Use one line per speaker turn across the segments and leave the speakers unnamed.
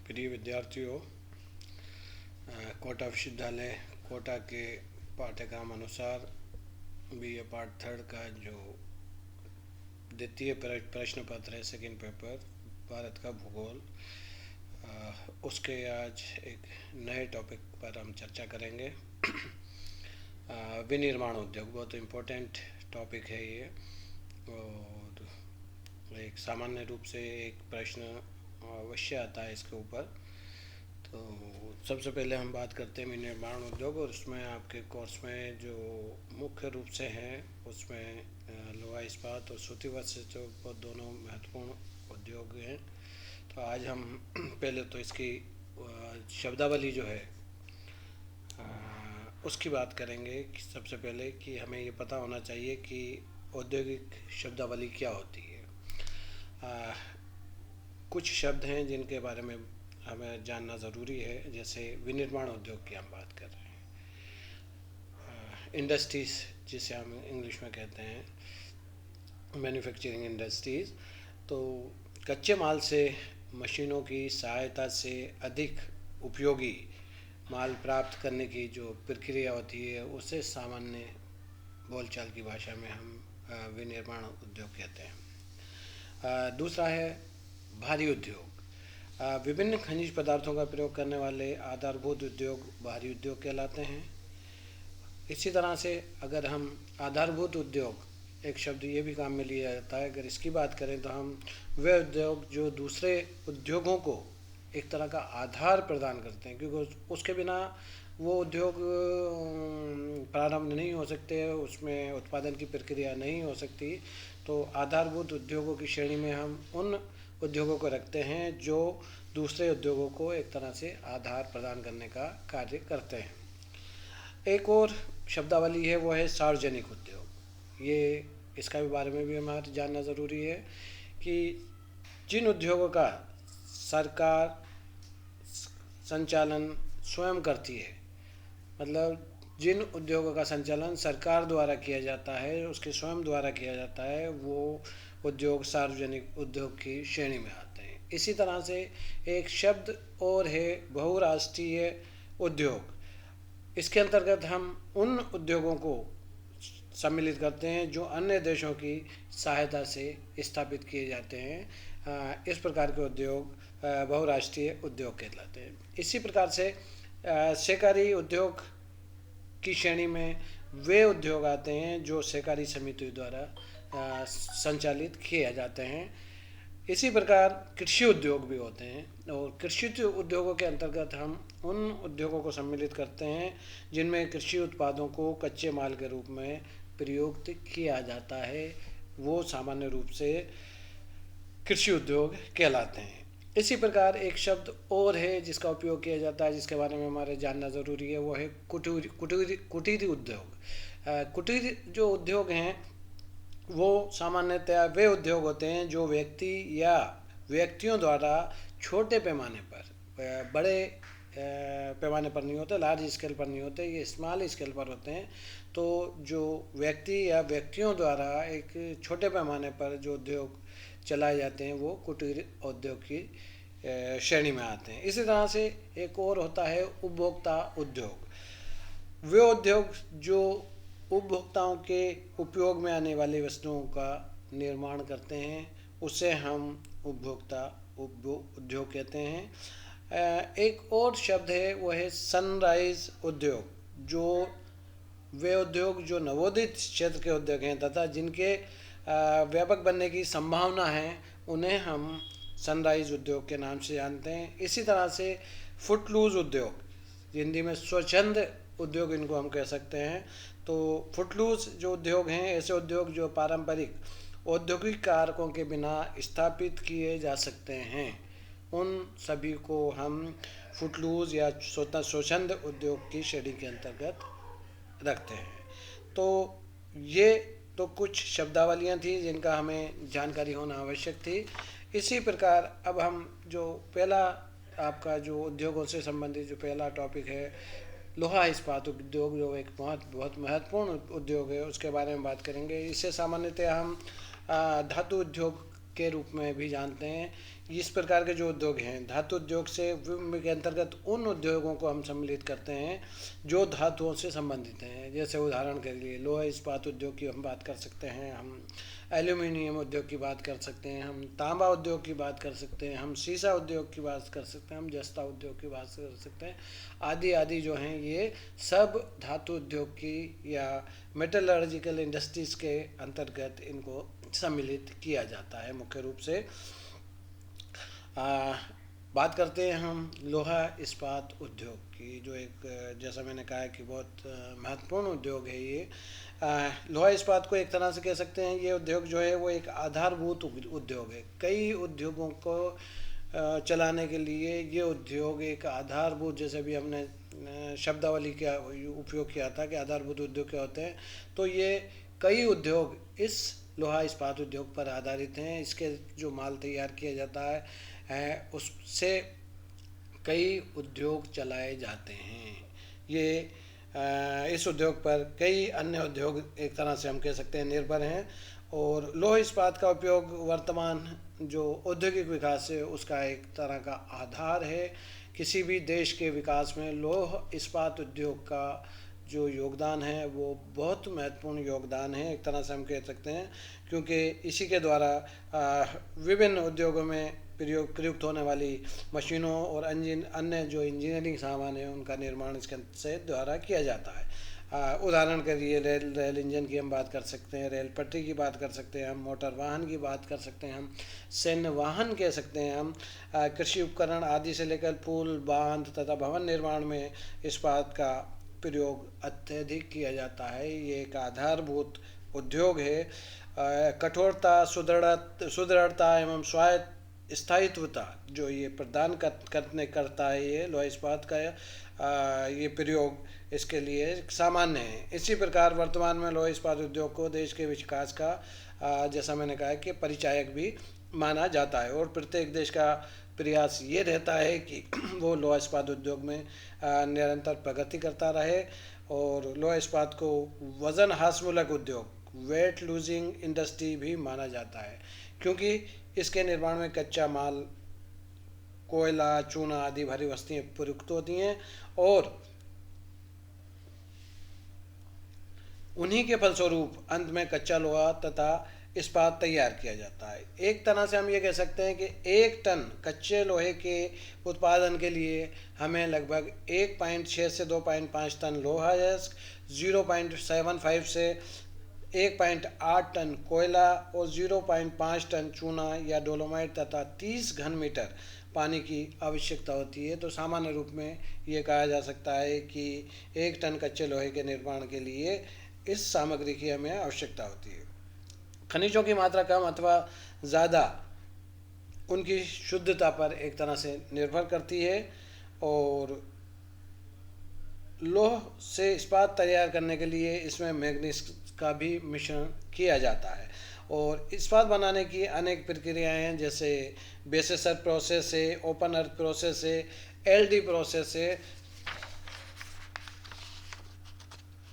प्रिय विद्यार्थियों, कोटा विश्वविद्यालय कोटा के पाठ्यक्रम अनुसार बीए पार्ट थर्ड का जो द्वितीय प्रश्न पत्र है, सेकंड पेपर भारत का भूगोल, उसके आज एक नए टॉपिक पर हम चर्चा करेंगे। विनिर्माण उद्योग बहुत इम्पोर्टेंट टॉपिक है ये, और एक सामान्य रूप से एक प्रश्न अवश्य आता है इसके ऊपर। तो सबसे पहले हम बात करते हैं विनिर्माण उद्योग, और उसमें आपके कोर्स में जो मुख्य रूप से हैं उसमें लोहा इस्पात और सूती वस्त्र जो बहुत दोनों महत्वपूर्ण उद्योग हैं। तो आज हम पहले तो इसकी शब्दावली जो है उसकी बात करेंगे। कि सबसे पहले कि हमें ये पता होना चाहिए कि औद्योगिक शब्दावली क्या होती है। कुछ शब्द हैं जिनके बारे में हमें जानना ज़रूरी है, जैसे विनिर्माण उद्योग की हम बात कर रहे हैं। इंडस्ट्रीज़ जिसे हम इंग्लिश में कहते हैं, मैन्युफैक्चरिंग इंडस्ट्रीज़, तो कच्चे माल से मशीनों की सहायता से अधिक उपयोगी माल प्राप्त करने की जो प्रक्रिया होती है उसे सामान्य बोलचाल की भाषा में हम विनिर्माण उद्योग कहते हैं। दूसरा है भारी उद्योग। विभिन्न खनिज पदार्थों का प्रयोग करने वाले आधारभूत उद्योग भारी उद्योग कहलाते हैं। इसी तरह से अगर हम आधारभूत उद्योग, एक शब्द ये भी काम में लिया जाता है, अगर इसकी बात करें तो हम वे उद्योग जो दूसरे उद्योगों को एक तरह का आधार प्रदान करते हैं, क्योंकि उसके बिना वो उद्योग प्रारंभ नहीं हो सकते, उसमें उत्पादन की प्रक्रिया नहीं हो सकती। तो आधारभूत उद्योगों की श्रेणी में हम उन उद्योगों को रखते हैं जो दूसरे उद्योगों को एक तरह से आधार प्रदान करने का कार्य करते हैं। एक और शब्दावली है, वो है सार्वजनिक उद्योग। ये इसका भी बारे में भी हमारे जानना ज़रूरी है कि जिन उद्योगों का सरकार संचालन स्वयं करती है, मतलब जिन उद्योगों का संचालन सरकार द्वारा किया जाता है, उसके स्वयं द्वारा किया जाता है, वो उद्योग सार्वजनिक उद्योग की श्रेणी में आते हैं। इसी तरह से एक शब्द और है बहुराष्ट्रीय उद्योग। इसके अंतर्गत हम उन उद्योगों को सम्मिलित करते हैं जो अन्य देशों की सहायता से स्थापित किए जाते हैं। इस प्रकार के उद्योग बहुराष्ट्रीय उद्योग कहलाते हैं। इसी प्रकार से सहकारी उद्योग की श्रेणी में वे उद्योग आते हैं जो सहकारी समिति द्वारा संचालित किए जाते हैं। इसी प्रकार कृषि उद्योग भी होते हैं, और कृषि उद्योगों के अंतर्गत हम उन उद्योगों को सम्मिलित करते हैं जिनमें कृषि उत्पादों को कच्चे माल के रूप में प्रयुक्त किया जाता है, वो सामान्य रूप से कृषि उद्योग कहलाते हैं। इसी प्रकार एक शब्द और है जिसका उपयोग किया जाता है, जिसके बारे में हमारे जानना ज़रूरी है, वो है कुटीर उद्योग। कुटीर जो उद्योग हैं वो सामान्यतया वे उद्योग होते हैं जो व्यक्ति या व्यक्तियों द्वारा छोटे पैमाने पर, बड़े पैमाने पर नहीं होते, लार्ज स्केल पर नहीं होते, ये स्मॉल स्केल पर होते हैं। तो जो व्यक्ति या व्यक्तियों द्वारा एक छोटे पैमाने पर जो उद्योग चलाए जाते हैं वो कुटीर उद्योग की श्रेणी में आते हैं। इसी तरह से एक और होता है उपभोक्ता उद्योग। वे उद्योग जो उपभोक्ताओं के उपयोग में आने वाली वस्तुओं का निर्माण करते हैं उसे हम उपभोक्ता उद्योग कहते हैं। एक और शब्द है, वो है सनराइज उद्योग। जो वे उद्योग जो नवोदित क्षेत्र के उद्योग हैं तथा जिनके व्यापक बनने की संभावना है, उन्हें हम सनराइज उद्योग के नाम से जानते हैं। इसी तरह से फुटलूज उद्योग, हिंदी में स्वच्छंद उद्योग इनको हम कह सकते हैं। तो फुटलूज जो उद्योग हैं, ऐसे उद्योग जो पारंपरिक औद्योगिक कारकों के बिना स्थापित किए जा सकते हैं, उन सभी को हम फुटलूज या स्वच्छंद उद्योग की श्रेणी के अंतर्गत रखते हैं। तो ये तो कुछ शब्दावलियाँ थी जिनका हमें जानकारी होना आवश्यक थी। इसी प्रकार अब हम जो पहला आपका जो उद्योगों से संबंधित जो पहला टॉपिक है, लोहा इस्पात उद्योग, जो एक बहुत महत्वपूर्ण उद्योग है, उसके बारे में बात करेंगे। इससे सामान्यतः हम धातु उद्योग के रूप में भी जानते हैं। इस प्रकार के जो उद्योग हैं, धातु उद्योग से के अंतर्गत उन उद्योगों को हम सम्मिलित करते हैं जो धातुओं से संबंधित हैं। जैसे उदाहरण के लिए लोहा इस्पात उद्योग की हम बात कर सकते हैं, हम एल्यूमिनियम उद्योग की बात कर सकते हैं, हम तांबा उद्योग की बात कर सकते हैं, हम सीसा उद्योग की बात कर सकते हैं, हम जस्ता उद्योग की बात कर सकते हैं, आदि आदि जो हैं ये सब धातु उद्योग की या मेटलर्जिकल इंडस्ट्रीज के अंतर्गत इनको सम्मिलित किया जाता है मुख्य रूप से। बात करते हैं हम लोहा इस्पात उद्योग की, जो एक जैसा मैंने कहा है कि बहुत महत्वपूर्ण उद्योग है ये। लोहा इस्पात को एक तरह से कह सकते हैं, ये उद्योग जो है वो एक आधारभूत उद्योग है। कई उद्योगों को चलाने के लिए ये उद्योग एक आधारभूत, जैसे भी हमने शब्दावली का उपयोग किया था कि आधारभूत उद्योग क्या होते हैं, तो ये कई उद्योग इस लोहा इस्पात उद्योग पर आधारित हैं। इसके जो माल तैयार किया जाता है उससे कई उद्योग चलाए जाते हैं। ये इस उद्योग पर कई अन्य उद्योग एक तरह से हम कह सकते हैं निर्भर हैं। और लौह इस्पात का उपयोग वर्तमान जो औद्योगिक विकास है उसका एक तरह का आधार है। किसी भी देश के विकास में लौह इस्पात उद्योग का जो योगदान है वो बहुत महत्वपूर्ण योगदान है एक तरह से हम कह सकते हैं, क्योंकि इसी के द्वारा विभिन्न उद्योगों में प्रयुक्त होने वाली मशीनों और अन्य जो इंजीनियरिंग सामान है उनका निर्माण इसके से द्वारा किया जाता है। उदाहरण के लिए रेल इंजन की हम बात कर सकते हैं, रेल पटरी की बात कर सकते हैं, हम मोटर वाहन की बात कर सकते हैं, हम सैन्य वाहन कह सकते हैं, हम कृषि उपकरण आदि से लेकर पुल बांध तथा भवन निर्माण में इस्पात का प्रयोग अत्यधिक किया जाता है। ये एक आधारभूत उद्योग है। कठोरता, सुदृढ़ता एवं स्वायत्त स्थायित्वता जो ये प्रदान करता है ये लोहा इस्पात का ये प्रयोग इसके लिए सामान्य है। इसी प्रकार वर्तमान में लोहा इस्पात उद्योग को देश के विकास का जैसा मैंने कहा कि परिचायक भी माना जाता है। और प्रत्येक देश का प्रयास ये रहता है कि वो लोहा इस्पात उद्योग में निरंतर प्रगति करता रहे। और लोहा इस्पात को वजन हासमूलक उद्योग, वेट लूजिंग इंडस्ट्री भी माना जाता है, क्योंकि इसके निर्माण में कच्चा माल, कोयला, चूना आदि भारी वस्तुएं प्रयुक्त होती हैं और उन्हीं के फलस्वरूप अंत में कच्चा लोहा तथा इस्पात तैयार किया जाता है। एक तरह से हम ये कह सकते हैं कि 1 टन कच्चे लोहे के उत्पादन के लिए हमें लगभग 1.6 से 2.5 टन लोहा, 0.75 से 1.8 टन कोयला और 0.5 टन चूना या डोलोमाइट तथा 30 घन मीटर पानी की आवश्यकता होती है। तो सामान्य रूप में ये कहा जा सकता है कि 1 टन कच्चे लोहे के निर्माण के लिए इस सामग्री की हमें आवश्यकता होती है। खनिजों की मात्रा कम अथवा ज़्यादा उनकी शुद्धता पर एक तरह से निर्भर करती है। और लौह से इस्पात तैयार करने के लिए इसमें मैग्नीज का भी मिश्रण किया जाता है। और इस्पात बनाने की अनेक प्रक्रियाएं हैं, जैसे बेसेसर प्रोसेस है, ओपन अर्थ प्रोसेस है, एलडी प्रोसेस है।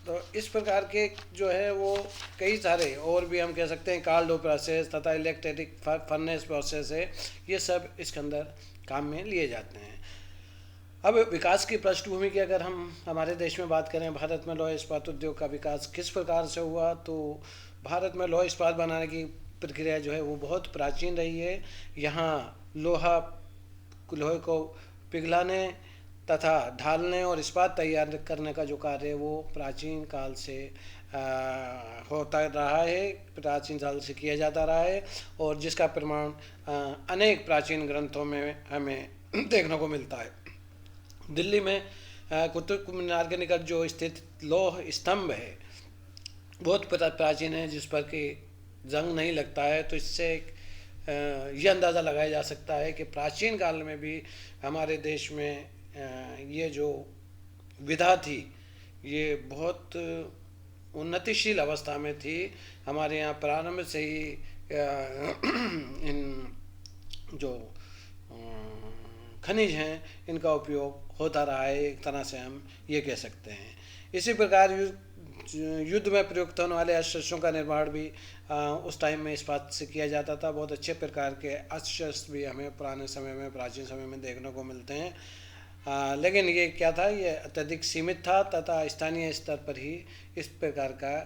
तो इस प्रकार के जो है वो कई सारे और भी हम कह सकते हैं कार्डो प्रोसेस तथा इलेक्ट्रिक फर्नेस प्रोसेस है, ये सब इसके अंदर काम में लिए जाते हैं। अब विकास की पृष्ठभूमि की अगर हम हमारे देश में बात करें, भारत में लौह इस्पात उद्योग का विकास किस प्रकार से हुआ, तो भारत में लौह इस्पात बनाने की प्रक्रिया जो है वो बहुत प्राचीन रही है। यहाँ लोहे को पिघलाने तथा ढालने और इस्पात तैयार करने का जो कार्य है वो प्राचीन काल से होता रहा है, प्राचीन काल से किया जाता रहा है। और जिसका प्रमाण अनेक प्राचीन ग्रंथों में हमें देखने को मिलता है। दिल्ली में कुतुब मीनार के निकट जो स्थित लौह स्तंभ है बहुत प्राचीन है, जिस पर कि जंग नहीं लगता है। तो इससे ये अंदाज़ा लगाया जा सकता है कि प्राचीन काल में भी हमारे देश में ये जो विधा थी ये बहुत उन्नतिशील अवस्था में थी। हमारे यहाँ प्रारंभ से ही इन जो खनिज हैं इनका उपयोग होता रहा है, एक तरह से हम ये कह सकते हैं। इसी प्रकार युद्ध में प्रयुक्त होने वाले अस्त्र शस्त्रों का निर्माण भी उस टाइम में इस्पात से किया जाता था। बहुत अच्छे प्रकार के अस्त्र शस्त्र भी हमें पुराने समय में, प्राचीन समय में देखने को मिलते हैं। लेकिन ये क्या था, ये अत्यधिक सीमित था तथा स्थानीय स्तर पर ही इस प्रकार का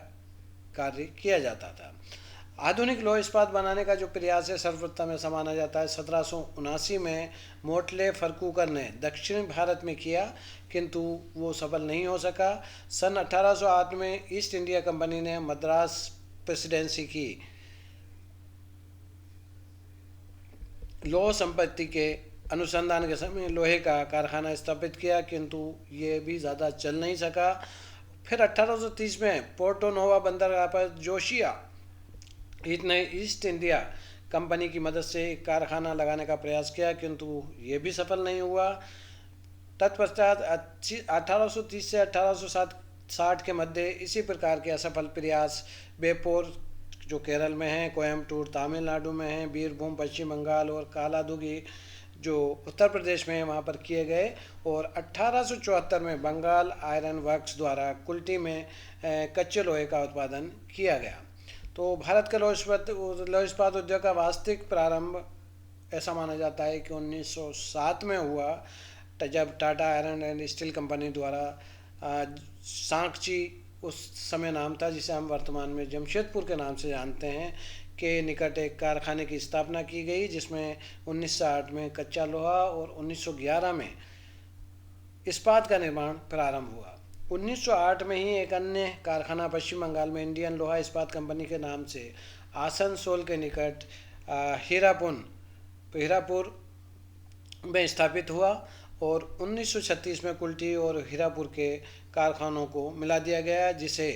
कार्य किया जाता था। आधुनिक लौह इस्पात बनाने का जो प्रयास है सर्वप्रथम ऐसा माना जाता है 1779 में मोटले फर्कुकर ने दक्षिण भारत में किया, किंतु वो सफल नहीं हो सका। सन 1808 में ईस्ट इंडिया कंपनी ने मद्रास प्रेसिडेंसी की लौह संपत्ति के अनुसंधान के समय लोहे का कारखाना स्थापित किया, किंतु ये भी ज़्यादा चल नहीं सका। फिर 1830 में पोर्टो नोवा बंदरगाह पर जोशिया ने ईस्ट इंडिया कंपनी की मदद से एक कारखाना लगाने का प्रयास किया, किंतु ये भी सफल नहीं हुआ। तत्पश्चात 1830 से 1860 के मध्य इसी प्रकार के असफल प्रयास बेपोर जो केरल में है, कोयम्बटूर तमिलनाडु में है, बीरभूम पश्चिम बंगाल और कालादुगी जो उत्तर प्रदेश में है वहाँ पर किए गए। और 1874 में बंगाल आयरन वर्क्स द्वारा कुल्टी में कच्चे लोहे का उत्पादन किया गया। तो भारत का लौह इस्पात उद्योग का वास्तविक प्रारंभ ऐसा माना जाता है कि 1907 में हुआ, जब Tata iron and steel company द्वारा सांकची उस समय नाम था जिसे हम वर्तमान में जमशेदपुर के नाम से जानते हैं, के निकट एक कारखाने की स्थापना की गई, जिसमें 1908 में कच्चा लोहा और 1911 में इस्पात का निर्माण प्रारंभ हुआ। 1908 में ही एक अन्य कारखाना पश्चिम बंगाल में इंडियन लोहा इस्पात कंपनी के नाम से आसनसोल के निकट हीरापुर में स्थापित हुआ और 1936 में कुल्टी और हीरापुर के कारखानों को मिला दिया गया, जिसे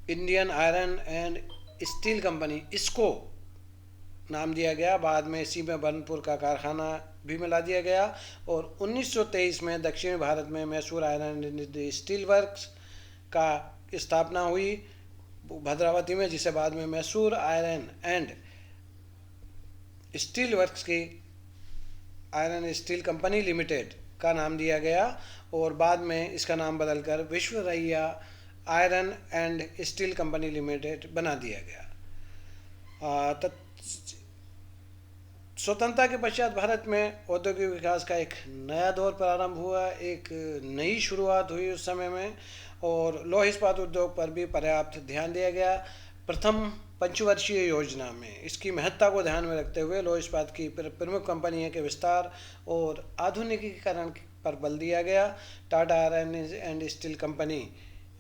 Indian iron and steel company इसको नाम दिया गया। बाद में इसी में बर्नपुर का कारखाना भी मिला दिया गया और 1923 में दक्षिण भारत में Mysore iron and steel works का स्थापना हुई भद्रावती में, जिसे बाद में Mysore iron and steel works की iron and steel company limited का नाम दिया गया और बाद में इसका नाम बदलकर Visvesvaraya iron and steel company limited बना दिया गया। स्वतंत्रता के पश्चात भारत में औद्योगिक विकास का एक नया दौर प्रारंभ हुआ, एक नई शुरुआत हुई उस समय में और लौह इस्पात उद्योग पर भी पर्याप्त ध्यान दिया गया। प्रथम पंचवर्षीय योजना में इसकी महत्ता को ध्यान में रखते हुए लौह इस्पात की प्रमुख कंपनियों के विस्तार और आधुनिकीकरण पर बल दिया गया। Tata iron and steel company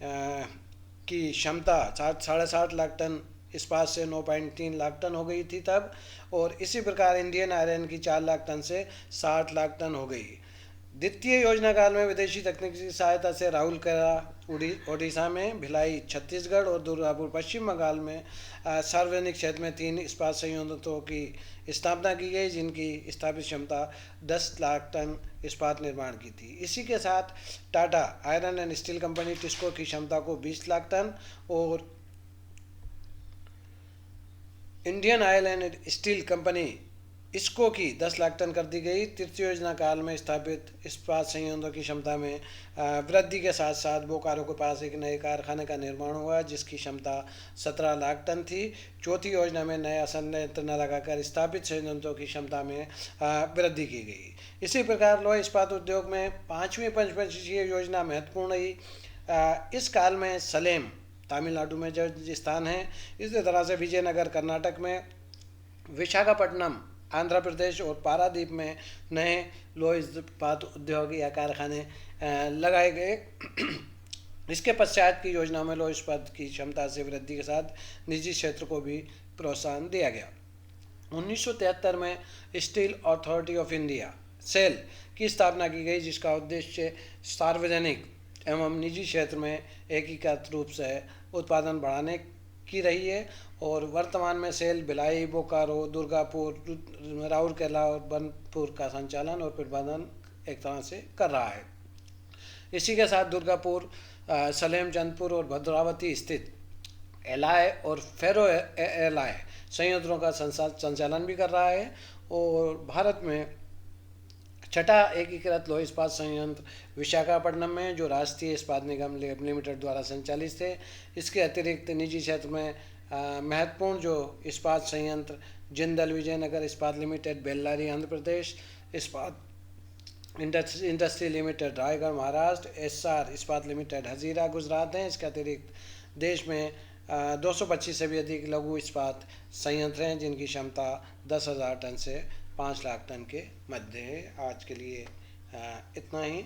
की क्षमता 7.5 लाख टन इस्पात से 9.3 लाख टन हो गई थी तब, और इसी प्रकार इंडियन आयरन की 4 लाख टन से 60 लाख टन हो गई। द्वितीय योजना काल में विदेशी तकनीकी की सहायता से राउरकेला ओडिशा में, भिलाई छत्तीसगढ़ और दुर्गापुर पश्चिम बंगाल में सार्वजनिक क्षेत्र में 3 इस्पात संयंत्रों की स्थापना की गई, जिनकी स्थापित क्षमता 10 लाख टन इस्पात निर्माण की थी। इसी के साथ Tata iron and steel company TISCO की क्षमता को 20 लाख टन और Indian iron and steel company इसको की 10 लाख टन कर दी गई। तृतीय योजना काल में स्थापित इस्पात संयंत्रों की क्षमता में वृद्धि के साथ साथ बोकारो के पास एक नए कारखाने का निर्माण हुआ जिसकी क्षमता 17 लाख टन थी। चौथी योजना में नया संयंत्र न लगाकर स्थापित संयंत्रों की क्षमता में वृद्धि की गई। इसी प्रकार लौह इस्पात उद्योग में पाँचवीं पंचवर्षीय योजना महत्वपूर्ण रही। इस काल में सलेम तमिलनाडु में जो स्थान है, इसी तरह से विजयनगर कर्नाटक में, विशाखापट्टनम आंध्र प्रदेश और पारादीप में नए लौह इस्पात उद्योग या कारखाने लगाए गए। इसके पश्चात की योजना में लौह इस्पात की क्षमता से वृद्धि के साथ निजी क्षेत्र को भी प्रोत्साहन दिया गया। 1973 में Steel Authority of India SAIL की स्थापना की गई, जिसका उद्देश्य सार्वजनिक एवं निजी क्षेत्र में एकीकृत रूप से उत्पादन बढ़ाने की रही है और वर्तमान में सेल भिलाई, बोकारो, दुर्गापुर, राउरकेला और बर्नपुर का संचालन और प्रबंधन एक तरह से कर रहा है। इसी के साथ दुर्गापुर, सलेम, चंदपुर और भद्रावती स्थित एलाय और फेरो एलाय संयंत्रों का संचालन भी कर रहा है और भारत में छठा एकीकृत लौह इस्पात संयंत्र विशाखापट्टनम में, जो राष्ट्रीय इस्पात निगम लिमिटेड द्वारा संचालित थे। इसके अतिरिक्त निजी क्षेत्र में महत्वपूर्ण जो इस्पात संयंत्र जिंदल विजयनगर इस्पात लिमिटेड बेल्लारी आंध्र प्रदेश, इस्पात industry limited Raigarh Maharashtra, SR इस्पात लिमिटेड हजीरा गुजरात हैं। इसके अतिरिक्त देश में 225 से भी अधिक लघु इस्पात संयंत्र हैं जिनकी क्षमता 10,000 टन से 5 लाख टन के मध्य है। आज के लिए इतना ही।